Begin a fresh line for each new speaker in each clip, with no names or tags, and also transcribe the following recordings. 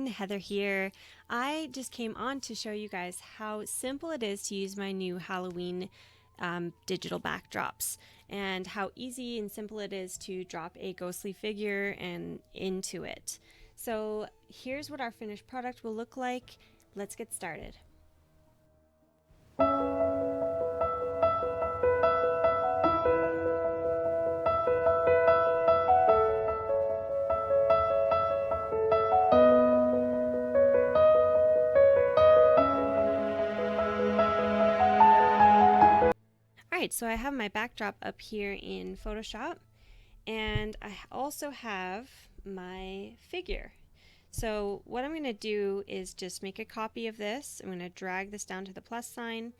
everyone, Heather here. I just came on to show you guys how simple it is to use my new Halloween digital backdrops and how easy and simple it is to drop a ghostly figure and into it. So here's what our finished product will look like. Let's get started. Alright, so I have my backdrop up here in Photoshop, and I also have my figure. So what I'm going to do is just make a copy of this. I'm going to drag this down to the plus sign,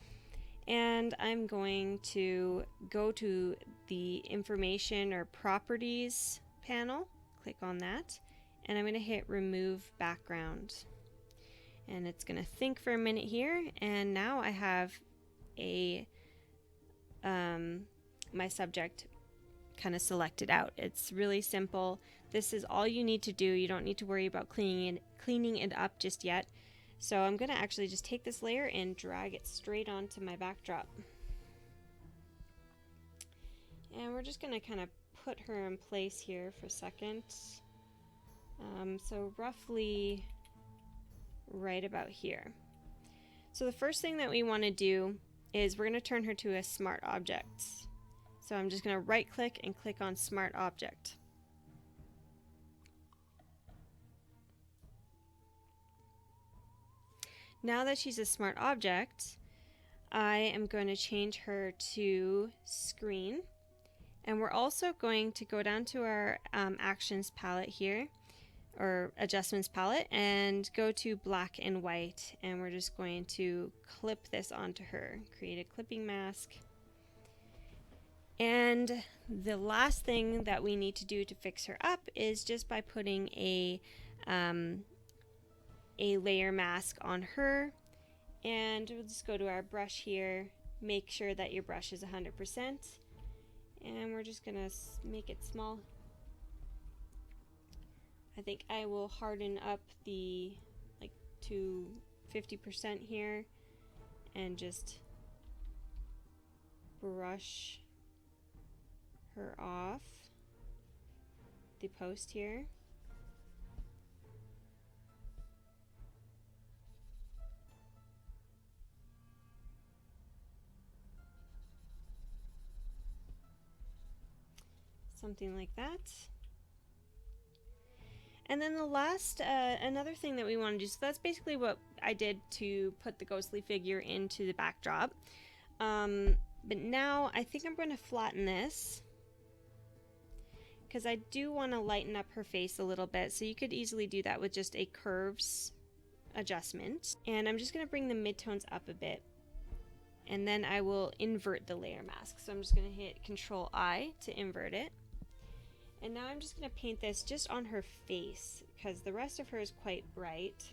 and I'm going to go to the information or properties panel, click on that, and I'm going to hit remove background. And it's going to think for a minute here, and now I have a my subject kind of selected out. It's really simple. This is all you need to do. You don't need to worry about cleaning it up just yet. So I'm going to actually just take this layer and drag it straight onto my backdrop. And we're just going to kind of put her in place here for a second. So roughly right about here. So the first thing that we want to do is we're going to turn her to a smart object. So I'm just going to right click and click on smart object. Now that she's a smart object, I am going to change her to screen. And we're also going to go down to our actions palette here, or adjustments palette, and go to black and white. And we're just going to clip this onto her, create a clipping mask. And the last thing that we need to do to fix her up is just by putting a layer mask on her. And we'll just go to our brush here, make sure that your brush is 100%, and we're just gonna make it small. I think I will harden up to 50% here and just brush her off the post here. Something like that. And then the last, another thing that we want to do, so that's basically what I did to put the ghostly figure into the backdrop. But now I think I'm going to flatten this, because I do want to lighten up her face a little bit. So you could easily do that with just a curves adjustment. And I'm just going to bring the midtones up a bit. And then I will invert the layer mask. So I'm just going to hit Control I to invert it. And now I'm just going to paint this just on her face, because the rest of her is quite bright.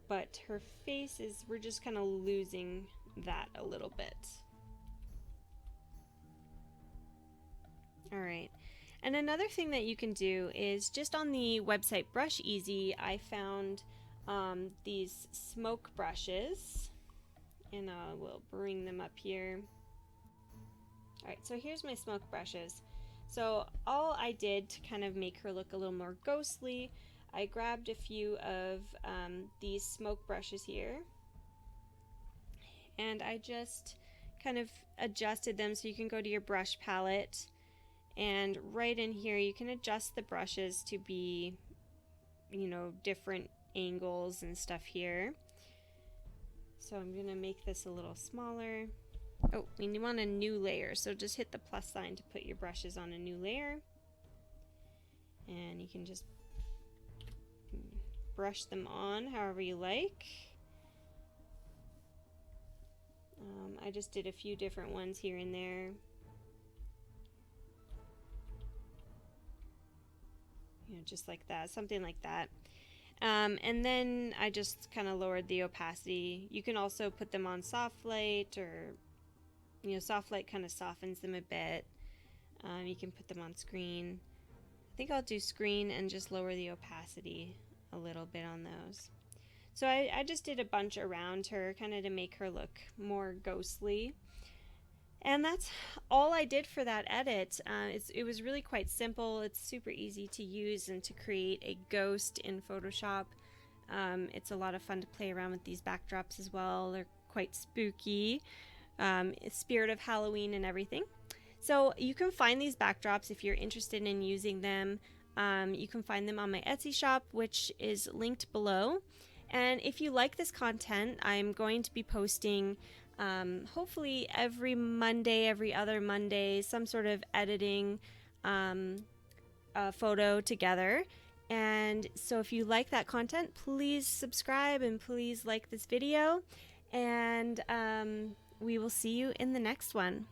But her face is, we're just kind of losing that a little bit. Alright, and another thing that you can do is just on the website Brush Easy, I found these smoke brushes, and I will bring them up here. Alright, so here's my smoke brushes. So all I did to kind of make her look a little more ghostly, I grabbed a few of these smoke brushes here, and I just kind of adjusted them. So you can go to your brush palette, and right in here you can adjust the brushes to be, you know, different angles and stuff here. So I'm going to make this a little smaller. Oh, we want a new layer, so just hit the plus sign to put your brushes on a new layer. And you can just brush them on however you like. I just did a few different ones here and there. You know, just like that, something like that. And then I just kind of lowered the opacity. You can also put them on soft light, or, you know, soft light kind of softens them a bit. You can put them on screen. I think I'll do screen and just lower the opacity a little bit on those. So I just did a bunch around her, kind of to make her look more ghostly. And that's all I did for that edit. It was really quite simple. It's super easy to use and to create a ghost in Photoshop. It's a lot of fun to play around with these backdrops as well. They're quite spooky, spirit of Halloween and everything. So you can find these backdrops if you're interested in using them. You can find them on my Etsy shop, which is linked below. And if you like this content, I'm going to be posting hopefully every Monday, every other Monday, some sort of editing photo together. And so if you like that content, please subscribe and please like this video. And we will see you in the next one.